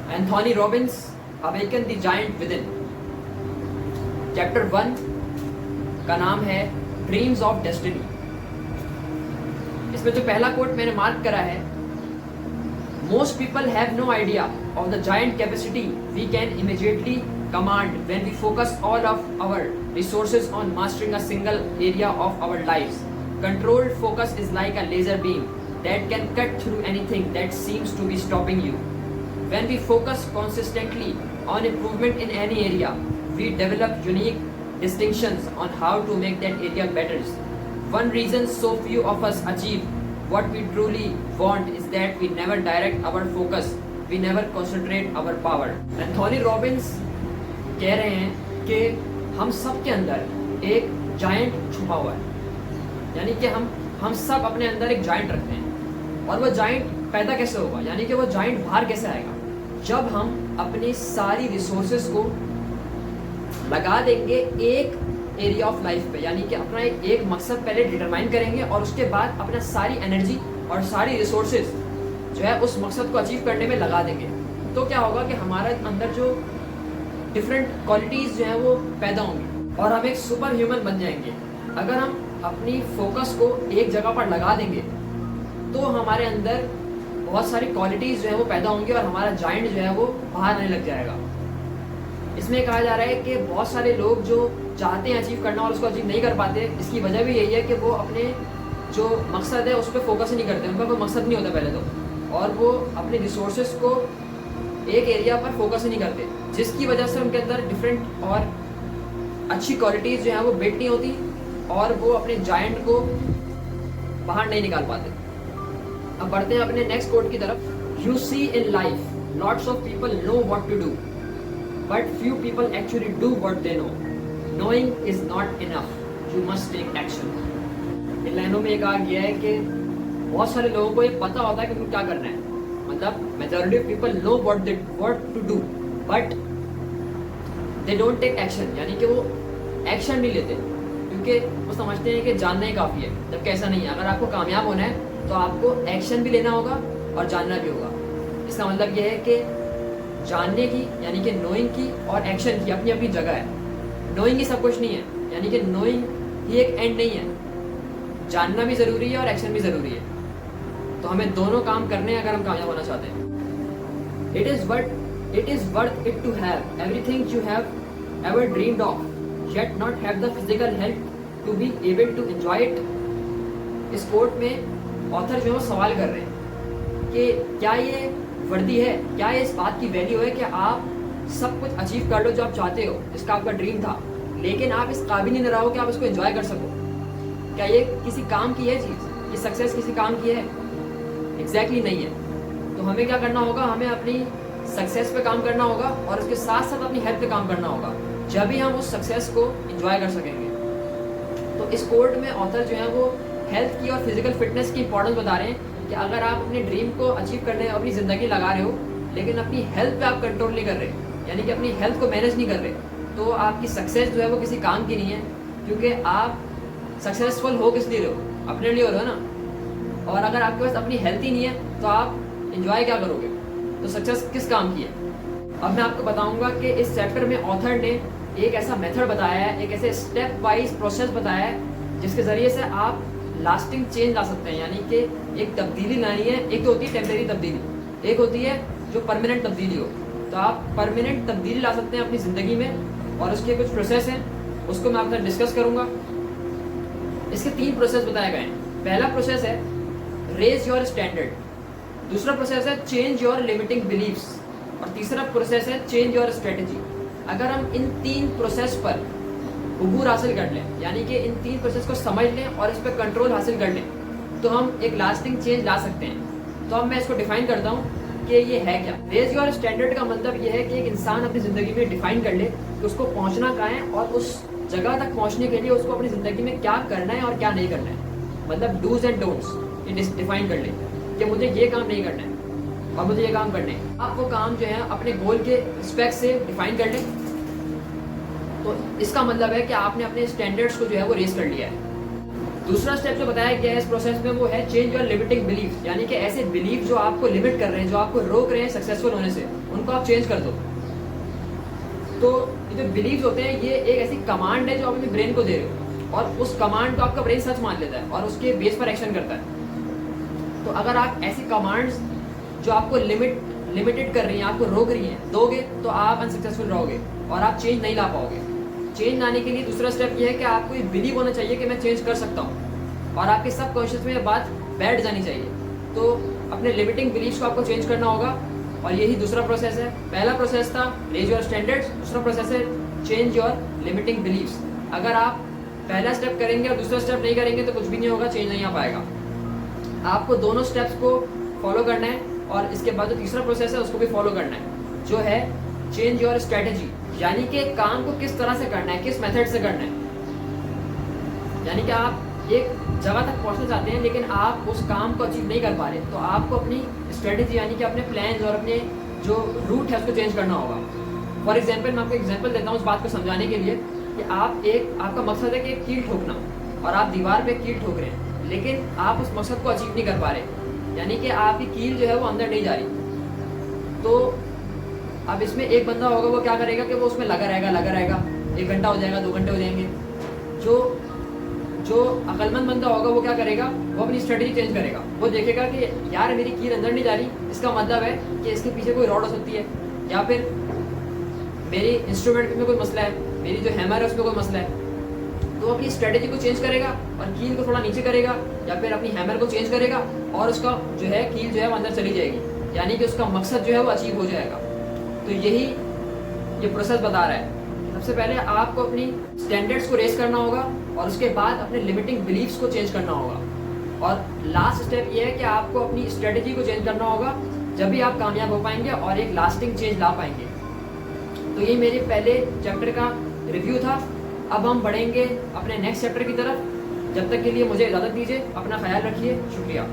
Anthony Robins, awaken the giant within. Chapter 1 का नाम है ड्रीम्स ऑफ डेस्टिनी। इसमें जो पहला कोट मैंने मार्क करा है, most people have no idea of the giant capacity we can immediately command when we focus all of our resources on mastering a single area of our lives. Controlled focus is like a laser beam that can cut through anything that seems to be stopping you. When we focus consistently on improvement in any area, we develop unique distinctions on how to make that area better. One reason so few of us achieve what we truly want is that we never direct our focus, we never concentrate our power. Anthony Robbins कह रहे हैं कि हम सब के अंदर एक giant छुपा हुआ है, यानी कि हम सब अपने अंदर एक जायंट रखते हैं। और वो जायंट पैदा कैसे होगा, यानी कि वो जायंट बाहर कैसे आएगा, जब हम अपनी सारी रिसोर्सेज को लगा देंगे एक एरिया ऑफ लाइफ पे, यानी कि अपना एक मकसद पहले डिटरमाइन करेंगे और उसके बाद अपना सारी एनर्जी और सारी रिसोर्सेज जो है उस मकसद को अचीव करने में लगा देंगे। तो क्या होगा कि हमारे अंदर जो डिफरेंट क्वालिटीज़ जो हैं वो पैदा होंगी और हम एक सुपर ह्यूमन बन जाएंगे। अगर हम अपनी फोकस को एक जगह पर लगा देंगे तो हमारे अंदर बहुत सारी क्वालिटीज़ जो है वो पैदा होंगी और हमारा जाइंट जो है वो बाहर आने लग जाएगा। इसमें कहा जा रहा है कि बहुत सारे लोग जो चाहते हैं अचीव करना और उसको अचीव नहीं कर पाते, इसकी वजह भी यही है कि वो अपने जो मकसद है उस पर फोकस ही नहीं करते, उनका कोई मकसद नहीं होता पहले तो, और वो अपने रिसोर्सेज को एक एरिया पर फोकस ही नहीं करते, जिसकी वजह से उनके अंदर डिफरेंट और अच्छी क्वालिटीज़ जो हैं वो बिल्ड नहीं होती और वो अपने जायंट को बाहर नहीं निकाल पाते। अब बढ़ते हैं अपने नेक्स्ट कोट की तरफ। You see in life lots of people know what to do but few people actually do what they know. Knowing is not enough, you must take action. इन लाइनों में एक आ गया है कि बहुत सारे लोगों को ये पता होता है कि उनको क्या करना है, मतलब majority of people know what to do but they don't take action, यानी कि वो एक्शन नहीं लेते क्योंकि वो समझते हैं कि जानना ही काफ़ी है, जबकि ऐसा नहीं है। अगर आपको कामयाब होना है तो आपको एक्शन भी लेना होगा और जानना भी होगा। इसका मतलब ये है कि जानने की यानी कि नोइंग की और एक्शन की अपनी अपनी जगह है। नोइंग ही सब कुछ नहीं है, यानी कि नोइंग ही एक एंड नहीं है, जानना भी ज़रूरी है और एक्शन भी ज़रूरी है। तो हमें दोनों काम करने हैं अगर हम कामयाब होना चाहते हैं। It is worth it to have everything you have ever dreamed of, yet not have the physical health to be able to enjoy it. इस कोट में ऑथर जो है सवाल कर रहे हैं कि क्या ये वर्दी है, क्या ये इस बात की वैल्यू है कि आप सब कुछ अचीव कर लो जो आप चाहते हो, जिसका आपका ड्रीम था, लेकिन आप इस काबिल नहीं रहो कि आप इसको एंजॉय कर सको। क्या ये किसी काम की है चीज़, ये सक्सेस किसी काम की है? एग्जैक्टली नहीं है। तो हमें क्या करना होगा, हमें अपनी सक्सेस पे काम करना होगा और उसके साथ साथ अपनी हेल्थ पे काम करना होगा, जब भी हम उस सक्सेस को एंजॉय कर सकेंगे। तो इस कोट में ऑथर जो है वो हेल्थ की और फिजिकल फिटनेस की इंपॉर्टेंस बता रहे हैं कि अगर आप अपने ड्रीम को अचीव करने अपनी ज़िंदगी लगा रहे हो लेकिन अपनी हेल्थ पे आप कंट्रोल नहीं कर रहे, यानी कि अपनी हेल्थ को मैनेज नहीं कर रहे, तो आपकी सक्सेस जो है वो किसी काम की नहीं है, क्योंकि आप सक्सेसफुल हो किस लिए रहे हो, अपने लिए हो रहे हो ना। और अगर आपके पास अपनी हेल्थ ही नहीं है तो आप इंजॉय क्या करोगे, तो सक्सेस किस काम की है। अब मैं आपको बताऊंगा कि इस चैप्टर में ऑथर ने एक ऐसा मेथड बताया है, एक ऐसे स्टेप वाइज प्रोसेस बताया है जिसके ज़रिए से आप लास्टिंग चेंज ला सकते हैं, यानी कि एक तब्दीली लानी है। एक तो होती है टेम्परेरी तब्दीली, एक होती है जो परमानेंट तब्दीली हो। तो आप परमानेंट तब्दीली ला सकते हैं अपनी ज़िंदगी में और उसके कुछ प्रोसेस हैं, उसको मैं आपसे डिस्कस करूँगा। इसके 3 प्रोसेस बताए गए हैं। पहला प्रोसेस है रेज योर स्टैंडर्ड, दूसरा प्रोसेस है चेंज योर लिमिटिंग बिलीव्स और तीसरा प्रोसेस है चेंज योर स्ट्रेटजी। अगर हम इन 3 प्रोसेस पर उबूर हासिल कर लें, यानी कि इन 3 प्रोसेस को समझ लें और इस पर कंट्रोल हासिल कर लें, तो हम एक लास्टिंग चेंज ला सकते हैं। तो अब मैं इसको डिफाइन करता हूँ कि ये है क्या। रेज योर स्टैंडर्ड का मतलब ये है कि एक इंसान अपनी ज़िंदगी में डिफाइन कर ले कि उसको पहुँचना कहाँ है और उस जगह तक पहुँचने के लिए उसको अपनी ज़िंदगी में क्या करना है और क्या नहीं करना है, मतलब डूज एंड डोंट्स ये डिफाइन कर ले कि मुझे ये काम नहीं करना है और मुझे ये काम करने हैं। आप वो काम जो है अपने गोल के रिस्पेक्ट से डिफाइन कर लें, तो इसका मतलब है कि आपने अपने स्टैंडर्ड्स को जो है वो रेस कर लिया है। दूसरा स्टेप जो बताया गया है इस प्रोसेस में वो है चेंज योर लिमिटिंग बिलीफ, यानी कि ऐसे बिलीफ जो आपको लिमिट कर रहे हैं, जो आपको रोक रहे हैं सक्सेसफुल होने से, उनको आप चेंज कर दो। तो ये जो बिलीव्स होते हैं ये एक ऐसी कमांड है जो आप अपने ब्रेन को दे रहे हो, और उस कमांड को आपका ब्रेन सच मान लेता है और उसके बेस पर एक्शन करता है। तो अगर आप ऐसी कमांड्स जो आपको लिमिटेड कर रही हैं, आपको रोक रही हैं, दोगे तो आप अनसक्सेसफुल रहोगे और आप चेंज नहीं ला पाओगे। चेंज लाने के लिए दूसरा स्टेप ये है कि आपको ये बिलीव होना चाहिए कि मैं चेंज कर सकता हूँ, और आपके सबकॉन्शियस में ये बात बैठ जानी चाहिए। तो अपने लिमिटिंग बिलीव्स को आपको चेंज करना होगा, और यही दूसरा प्रोसेस है। पहला प्रोसेस था रेज योर स्टैंडर्ड्स, दूसरा प्रोसेस है चेंज योर लिमिटिंग बिलीव्स। अगर आप पहला स्टेप करेंगे और दूसरा स्टेप नहीं करेंगे तो कुछ भी नहीं होगा, चेंज नहीं आ पाएगा। आपको दोनों स्टेप्स को फॉलो करना है, और इसके बाद जो तीसरा प्रोसेस है उसको भी फॉलो करना है, जो है चेंज योर स्ट्रेटेजी, यानी कि काम को किस तरह से करना है, किस मेथड से करना है। यानी कि आप एक जगह तक पहुंचना चाहते हैं लेकिन आप उस काम को अचीव नहीं कर पा रहे, तो आपको अपनी स्ट्रेटेजी यानी कि अपने प्लान्स और अपने जो रूट है उसको चेंज करना होगा। फॉर एग्जाम्पल मैं आपको एग्जाम्पल देता हूँ उस बात को समझाने के लिए कि आपका मकसद है कि कील ठोकना, और आप दीवार पे कील ठोक रहे हैं, लेकिन आप उस मकसद को अचीव नहीं कर पा रहे, यानी कि आपकी कील जो है वो अंदर नहीं जा रही। तो अब इसमें एक बंदा होगा वो क्या करेगा कि वो उसमें लगा रहेगा, 1 घंटा हो जाएगा, 2 घंटे हो जाएंगे। जो अक्लमंद बंदा होगा वो क्या करेगा, वो अपनी स्ट्रेटजी चेंज करेगा। वो देखेगा कि यार मेरी कील अंदर नहीं जा रही, इसका मतलब है कि इसके पीछे कोई रॉड हो सकती है, या फिर मेरी इंस्ट्रूमेंट में कोई मसला है, मेरी जो हैमर है उसमें कोई मसला है। तो अपनी स्ट्रेटजी को चेंज करेगा और कील को थोड़ा नीचे करेगा, या फिर अपनी हैमर को चेंज करेगा, और उसका जो है कील जो है वो अंदर चली जाएगी, यानी कि उसका मकसद जो है वो अचीव हो जाएगा। तो यही ये प्रोसेस बता रहा है। सबसे पहले आपको अपनी स्टैंडर्ड्स को रेस करना होगा, और उसके बाद अपने लिमिटिंग बिलीफ्स को चेंज करना होगा, और लास्ट स्टेप ये है कि आपको अपनी स्ट्रेटजी को चेंज करना होगा। जब भी आप कामयाब हो पाएंगे और एक लास्टिंग चेंज ला पाएंगे। तो ये मेरे पहले चैप्टर का रिव्यू था। अब हम बढ़ेंगे अपने नेक्स्ट चैप्टर की तरफ। जब तक के लिए मुझे इजाज़त दीजिए, अपना ख्याल रखिए, शुक्रिया।